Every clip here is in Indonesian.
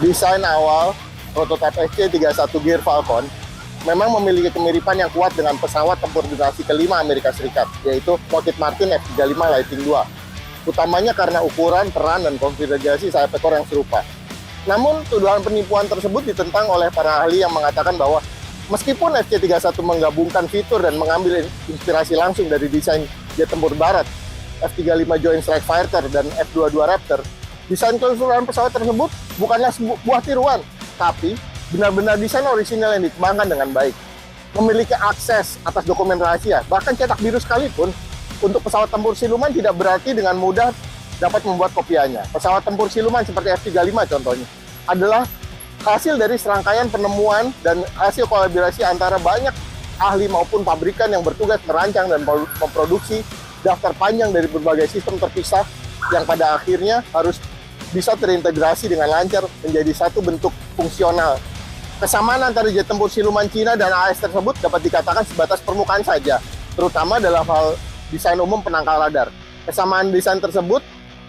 Desain awal prototipe SC-31 Gear Falcon memang memiliki kemiripan yang kuat dengan pesawat tempur generasi kelima Amerika Serikat, yaitu Lockheed Martin F-35 Lightning II. Utamanya karena ukuran, peran, dan konfigurasi sayap ekor yang serupa. Namun, tuduhan penipuan tersebut ditentang oleh para ahli yang mengatakan bahwa meskipun SC-31 menggabungkan fitur dan mengambil inspirasi langsung dari desain jet tempur barat, F-35 Joint Strike Fighter dan F-22 Raptor, desain keseluruhan pesawat tersebut bukanlah sebuah tiruan, tapi benar-benar desain orisinal yang dikembangkan dengan baik. Memiliki akses atas dokumen rahasia, bahkan cetak biru sekalipun, untuk pesawat tempur siluman tidak berarti dengan mudah dapat membuat kopiannya. Pesawat tempur siluman seperti F-35 contohnya, adalah hasil dari serangkaian penemuan dan hasil kolaborasi antara banyak ahli maupun pabrikan yang bertugas merancang dan memproduksi daftar panjang dari berbagai sistem terpisah yang pada akhirnya harus bisa terintegrasi dengan lancar menjadi satu bentuk fungsional. Kesamaan antara jet tempur siluman Cina dan AS tersebut dapat dikatakan sebatas permukaan saja, terutama dalam hal desain umum penangkal radar. Kesamaan desain tersebut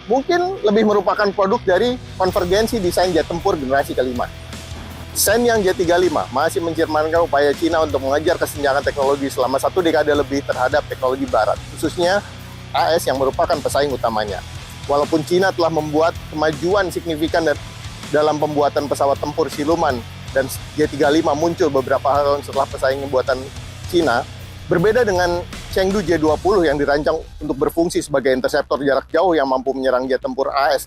mungkin lebih merupakan produk dari konvergensi desain jet tempur generasi kelima. Shenyang J-35 masih mencerminkan upaya Cina untuk mengejar kesenjangan teknologi selama 1 dekade lebih terhadap teknologi barat, khususnya AS yang merupakan pesaing utamanya. Walaupun Cina telah membuat kemajuan signifikan dalam pembuatan pesawat tempur siluman dan J-35 muncul beberapa tahun setelah pesaing buatan Cina, berbeda dengan Chengdu J-20 yang dirancang untuk berfungsi sebagai interceptor jarak jauh yang mampu menyerang jet tempur AS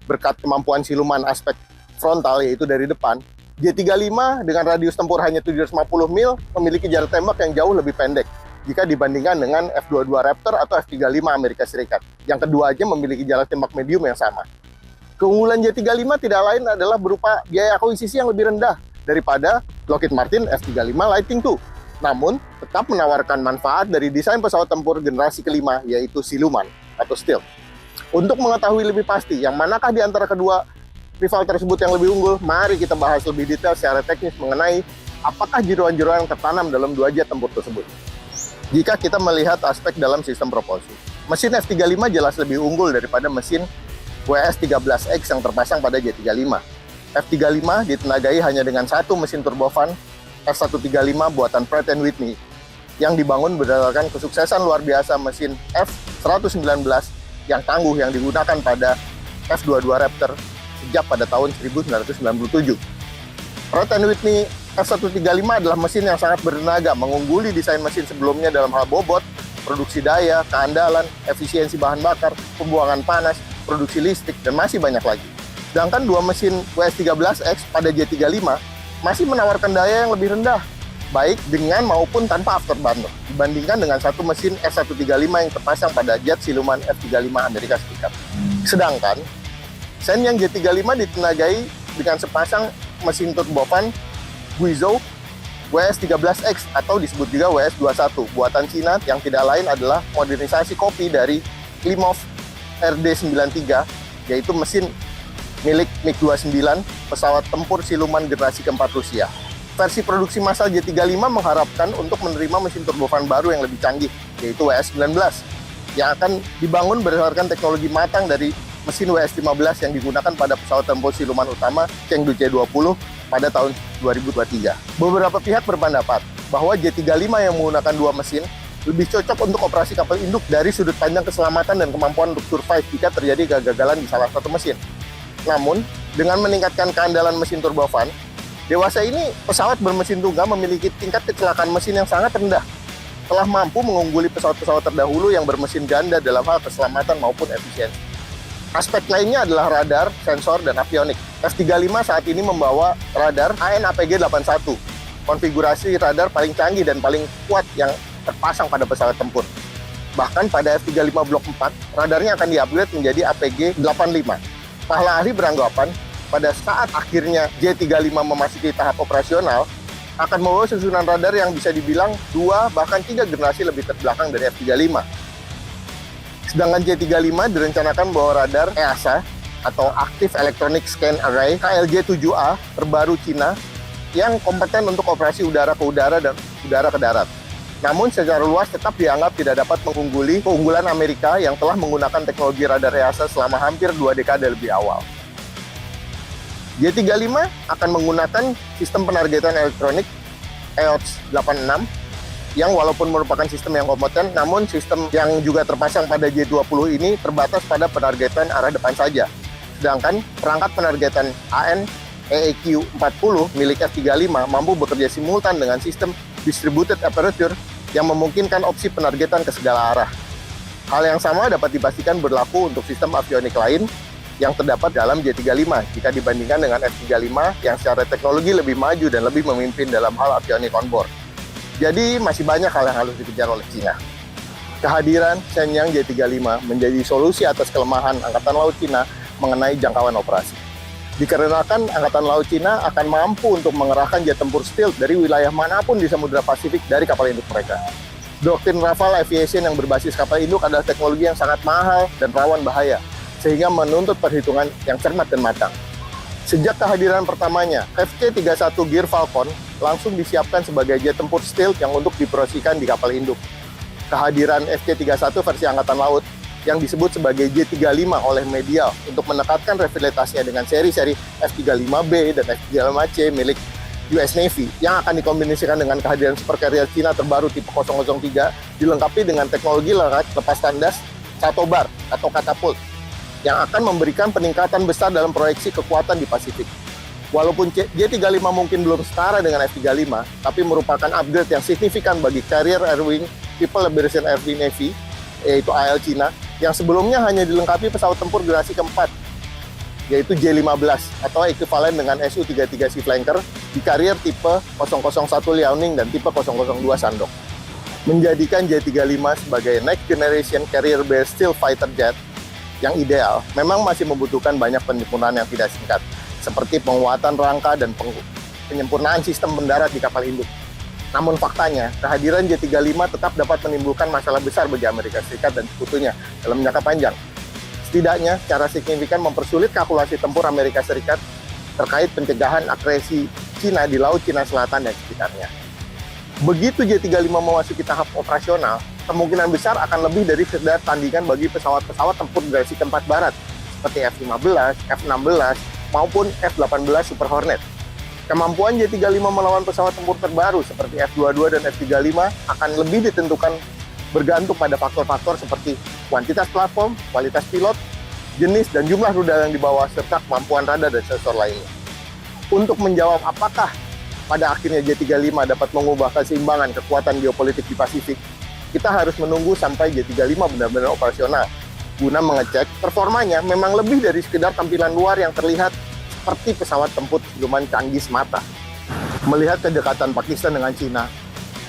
berkat kemampuan siluman aspek frontal, yaitu dari depan. J-35 dengan radius tempur hanya 750 mil memiliki jarak tembak yang jauh lebih pendek jika dibandingkan dengan F-22 Raptor atau F-35 Amerika Serikat. Yang kedua aja memiliki jarak tembak medium yang sama. Keunggulan J-35 tidak lain adalah berupa biaya akuisisi yang lebih rendah daripada Lockheed Martin F-35 Lightning II. Namun, tetap menawarkan manfaat dari desain pesawat tempur generasi kelima, yaitu siluman atau stealth. Untuk mengetahui lebih pasti yang manakah di antara kedua rival tersebut yang lebih unggul, mari kita bahas lebih detail secara teknis mengenai apakah jeroan-jeroan yang tertanam dalam dua jet tempur tersebut. Jika kita melihat aspek dalam sistem propulsi, mesin F-35 jelas lebih unggul daripada mesin WS-13X yang terpasang pada J-35. F-35 ditenagai hanya dengan satu mesin turbofan F-135 buatan Pratt & Whitney yang dibangun berdasarkan kesuksesan luar biasa mesin F-119 yang tangguh yang digunakan pada F-22 Raptor sejak pada tahun 1997. Pratt & Whitney F-135 adalah mesin yang sangat bertenaga, mengungguli desain mesin sebelumnya dalam hal bobot, produksi daya, keandalan, efisiensi bahan bakar, pembuangan panas, produksi listrik, dan masih banyak lagi. Sedangkan dua mesin WS-13X pada J-35 masih menawarkan daya yang lebih rendah, baik dengan maupun tanpa afterburner, dibandingkan dengan satu mesin F-135 yang terpasang pada jet siluman F-35 Amerika Serikat. Sedangkan Shenyang J-35 ditenagai dengan sepasang mesin turbofan Guizhou WS-13X atau disebut juga WS-21 buatan Cina yang tidak lain adalah modernisasi kopi dari Klimov RD-93, yaitu mesin milik MiG-29 pesawat tempur siluman generasi keempat Rusia. Versi produksi massal J-35 mengharapkan untuk menerima mesin turbofan baru yang lebih canggih, yaitu WS-19 yang akan dibangun berdasarkan teknologi matang dari mesin WS-15 yang digunakan pada pesawat tempur siluman utama Chengdu J-20 pada tahun 2023. Beberapa pihak berpendapat bahwa J-35 yang menggunakan dua mesin lebih cocok untuk operasi kapal induk dari sudut pandang keselamatan dan kemampuan untuk survive jika terjadi kegagalan di salah satu mesin. Namun, dengan meningkatkan keandalan mesin turbofan, dewasa ini pesawat bermesin tunggal memiliki tingkat kecelakaan mesin yang sangat rendah, telah mampu mengungguli pesawat-pesawat terdahulu yang bermesin ganda dalam hal keselamatan maupun efisiensi. Aspek lainnya adalah radar, sensor, dan avionik. F-35 saat ini membawa radar AN/APG-81, konfigurasi radar paling canggih dan paling kuat yang terpasang pada pesawat tempur. Bahkan pada F-35 Blok 4, radarnya akan di-upgrade menjadi APG-85. Para ahli beranggapan, pada saat akhirnya J-35 memasuki tahap operasional, akan membawa susunan radar yang bisa dibilang 2 bahkan 3 generasi lebih terbelakang dari F-35. Sedangkan J-35 direncanakan membawa radar EASA atau Active Electronic Scan Array KLJ-7A terbaru Cina yang kompeten untuk operasi udara ke udara dan udara ke darat. Namun secara luas tetap dianggap tidak dapat mengungguli keunggulan Amerika yang telah menggunakan teknologi radar EASA selama hampir 2 dekade lebih awal. J-35 akan menggunakan sistem penargetan elektronik EOS 86 yang walaupun merupakan sistem yang kompeten, namun sistem yang juga terpasang pada J-20 ini terbatas pada penargetan arah depan saja. Sedangkan perangkat penargetan AN EEQ-40 milik F-35 mampu bekerja simultan dengan sistem distributed aperture yang memungkinkan opsi penargetan ke segala arah. Hal yang sama dapat dipastikan berlaku untuk sistem avionik lain yang terdapat dalam J-35 jika dibandingkan dengan F-35 yang secara teknologi lebih maju dan lebih memimpin dalam hal avionik on board. Jadi masih banyak hal yang harus dikejar oleh Cina. Kehadiran Shenyang J-35 menjadi solusi atas kelemahan Angkatan Laut Cina mengenai jangkauan operasi. Dikarenakan Angkatan Laut Cina akan mampu untuk mengerahkan jet tempur stealth dari wilayah manapun di Samudra Pasifik dari kapal induk mereka. Doktrin Rafale Aviation yang berbasis kapal induk adalah teknologi yang sangat mahal dan rawan bahaya, sehingga menuntut perhitungan yang cermat dan matang. Sejak kehadiran pertamanya, FC-31 Gear Falcon langsung disiapkan sebagai jet tempur stealth yang untuk diproyeksikan di kapal induk. Kehadiran FC-31 versi Angkatan Laut yang disebut sebagai J-35 oleh media untuk menekatkan rivalitasnya dengan seri-seri F-35B dan F-35C milik US Navy yang akan dikombinasikan dengan kehadiran super carrier Cina terbaru tipe 003 dilengkapi dengan teknologi lepas tandas Chatobar atau katapult yang akan memberikan peningkatan besar dalam proyeksi kekuatan di Pasifik. Walaupun J-35 mungkin belum setara dengan F-35, tapi merupakan upgrade yang signifikan bagi Carrier Air Wing People Liberation Air Navy, yaitu AL Cina, yang sebelumnya hanya dilengkapi pesawat tempur generasi keempat, yaitu J-15 atau ekuivalen dengan Su-33 Sea Flanker di Carrier tipe 001 Liaoning dan tipe 002 Shandong. Menjadikan J-35 sebagai next generation carrier-based stealth fighter jet yang ideal, memang masih membutuhkan banyak penyempurnaan yang tidak singkat, seperti penguatan rangka dan penyempurnaan sistem mendarat di kapal induk. Namun faktanya, kehadiran J-35 tetap dapat menimbulkan masalah besar bagi Amerika Serikat dan sekutunya dalam jangka panjang. Setidaknya, secara signifikan mempersulit kalkulasi tempur Amerika Serikat terkait pencegahan agresi Cina di Laut Cina Selatan dan sekitarnya. Begitu J-35 memasuki tahap operasional, kemungkinan besar akan lebih dari sekedar tandingan bagi pesawat-pesawat tempur generasi keempat barat, seperti F-15, F-16, maupun F-18 Super Hornet. Kemampuan J-35 melawan pesawat tempur terbaru seperti F-22 dan F-35 akan lebih ditentukan bergantung pada faktor-faktor seperti kuantitas platform, kualitas pilot, jenis dan jumlah rudal yang dibawa, serta kemampuan radar dan sensor lainnya. Untuk menjawab apakah pada akhirnya J-35 dapat mengubah keseimbangan kekuatan geopolitik di Pasifik, kita harus menunggu sampai J-35 benar-benar operasional guna mengecek performanya memang lebih dari sekedar tampilan luar yang terlihat seperti pesawat tempur siluman canggih semata. Melihat kedekatan Pakistan dengan Cina,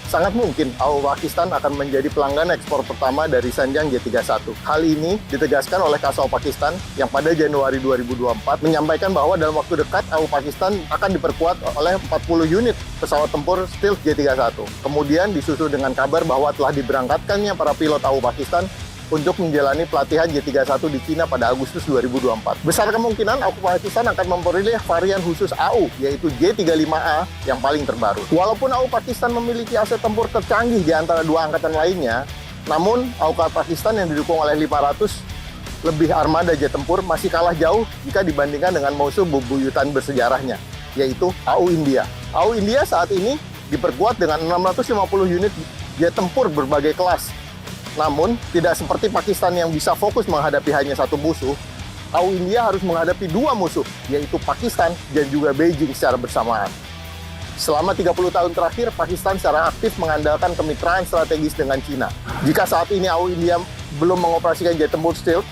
sangat mungkin AU Pakistan akan menjadi pelanggan ekspor pertama dari Shenyang J-31. Hal ini ditegaskan oleh Kasau Pakistan yang pada Januari 2024 menyampaikan bahwa dalam waktu dekat AU Pakistan akan diperkuat oleh 40 unit pesawat tempur stealth J-31. Kemudian disusul dengan kabar bahwa telah diberangkatkannya para pilot AU Pakistan untuk menjalani pelatihan J-31 di Cina pada Agustus 2024. Besar kemungkinan AU Pakistan akan memperoleh varian khusus AU, yaitu J-35A yang paling terbaru. Walaupun AU Pakistan memiliki aset tempur tercanggih di antara dua angkatan lainnya, namun AU Pakistan yang didukung oleh 500 lebih armada jet tempur masih kalah jauh jika dibandingkan dengan musuh bebuyutan bersejarahnya, yaitu AU India. AU India saat ini diperkuat dengan 650 unit jet tempur berbagai kelas. Namun, tidak seperti Pakistan yang bisa fokus menghadapi hanya satu musuh, AU India harus menghadapi dua musuh, yaitu Pakistan dan juga Beijing secara bersamaan. Selama 30 tahun terakhir, Pakistan secara aktif mengandalkan kemitraan strategis dengan Cina. Jika saat ini AU India belum mengoperasikan jet tempur stealth,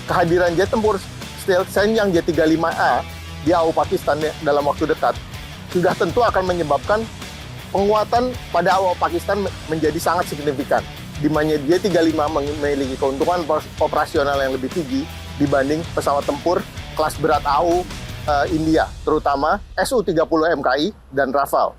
kehadiran jet tempur stealth Shenyang J-35A di AU Pakistan dalam waktu dekat sudah tentu akan menyebabkan penguatan pada AU Pakistan menjadi sangat signifikan, di mana J-35 memiliki keuntungan operasional yang lebih tinggi dibanding pesawat tempur kelas berat AU India, terutama Su-30 MKI dan Rafale.